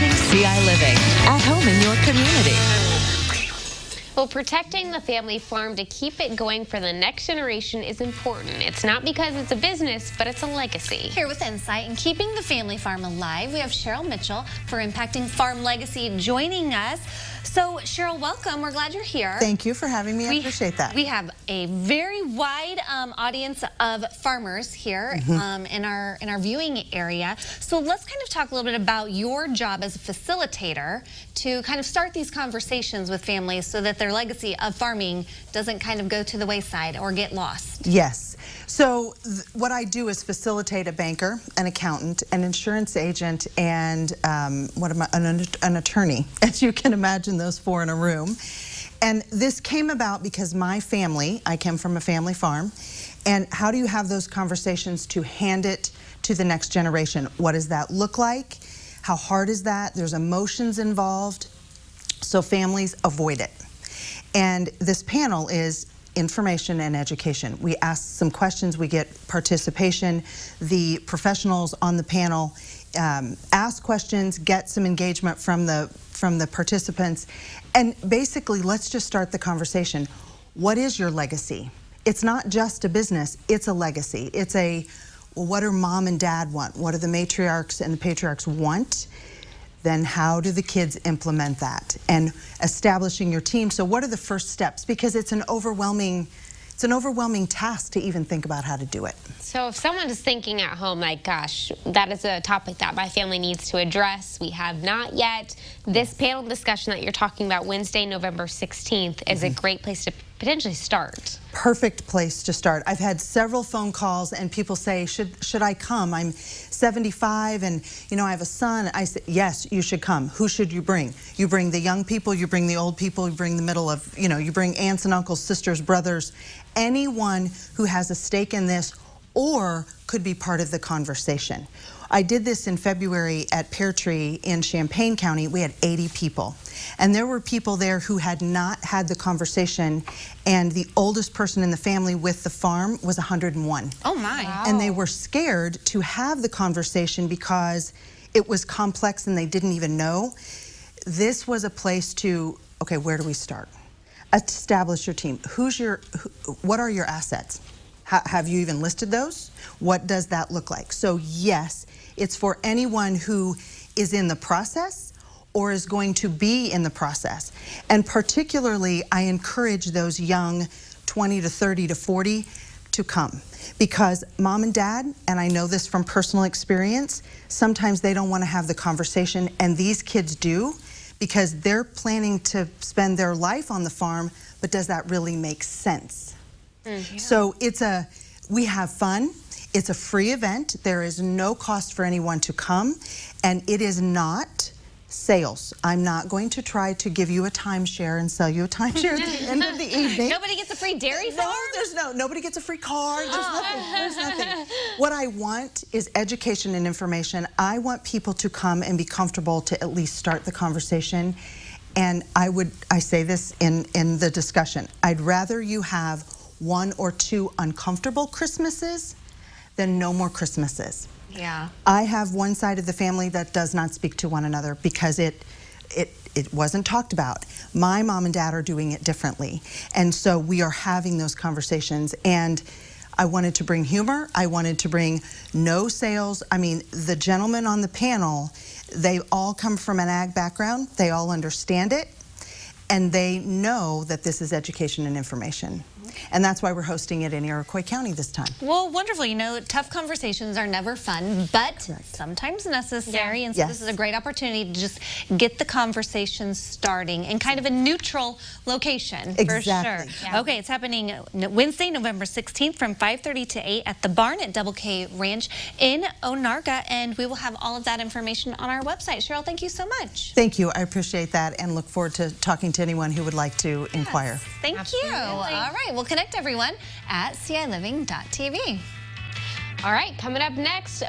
watching CI Living, at home in your community. Well, protecting the family farm to keep it going for the next generation is important. It's not because it's a business, but it's a legacy. Here with insight in keeping the family farm alive, we have Cheryl Mitchell for Impacting Farm Legacy joining us. So, Cheryl, welcome. We're glad you're here. Thank you for having me. I appreciate that. We have a very wide audience of farmers here in our viewing area. So let's kind of talk a little bit about your job as a facilitator to kind of start these conversations with families so that their legacy of farming doesn't kind of go to the wayside or get lost. Yes. So what I do is facilitate a banker, an accountant, an insurance agent, and an attorney, as you can imagine, those four in a room. And this came about because my family, I came from a family farm, and how do you have those conversations to hand it to the next generation? What does that look like? How hard is that? There's emotions involved, so families avoid it. And this panel is information and education. We ask some questions, we get participation. The professionals on the panel ask questions, get some engagement from the participants, and basically let's just start the conversation. What is your legacy? It's not just a business, it's a legacy. It's a, well, what do mom and dad want? What do the matriarchs and the patriarchs want? Then how do the kids implement that? And establishing your team. So what are the first steps? Because it's an overwhelming task to even think about how to do it. So if someone is thinking at home, like, gosh, that is a topic that my family needs to address, we have not yet. This panel discussion that you're talking about Wednesday, November 16th is a great place to potentially start. Perfect place to start. I've had several phone calls and people say, should I come? I'm 75 and I have a son. I said, yes, you should come. Who should you bring? You bring the young people, you bring the old people, you bring the middle of, you bring aunts and uncles, sisters, brothers, anyone who has a stake in this or could be part of the conversation. I did this in February at Pear Tree in Champaign County. We had 80 people. And there were people there who had not had the conversation, and the oldest person in the family with the farm was 101. Oh my. Wow. And they were scared to have the conversation because it was complex and they didn't even know. This was a place to, okay, where do we start? Establish your team. What are your assets? Have you even listed those? What does that look like? So yes, it's for anyone who is in the process or is going to be in the process. And particularly, I encourage those young 20 to 30 to 40 to come. Because mom and dad, and I know this from personal experience, sometimes they don't want to have the conversation, and these kids do, because they're planning to spend their life on the farm, but does that really make sense? So we have fun. It's a free event. There is no cost for anyone to come, and it is not sales. I'm not going to try to give you a timeshare and sell you a timeshare at the end of the evening. Nobody gets a free dairy farm? No, nobody gets a free car. There's nothing. What I want is education and information. I want people to come and be comfortable to at least start the conversation. And I say this in the discussion, I'd rather you have 1 or 2 uncomfortable Christmases than no more Christmases. Yeah. I have one side of the family that does not speak to one another because it wasn't talked about. My mom and dad are doing it differently. And so we are having those conversations. And I wanted to bring humor. I wanted to bring no sales. I mean, the gentlemen on the panel, they all come from an ag background. They all understand it. And they know that this is education and information. And that's why we're hosting it in Iroquois County this time. Well, wonderful. Tough conversations are never fun, but sometimes necessary. And so this is a great opportunity to just get the conversation starting in kind of a neutral location. Exactly. For sure. Yeah. Okay, it's happening Wednesday, November 16th from 5:30 to 8 at the barn at Double K Ranch in Onarga. And we will have all of that information on our website. Cheryl, thank you so much. Thank you. I appreciate that and look forward to talking to anyone who would like to inquire. Thank you. All right. We'll connect everyone at CILiving.tv. All right, coming up next.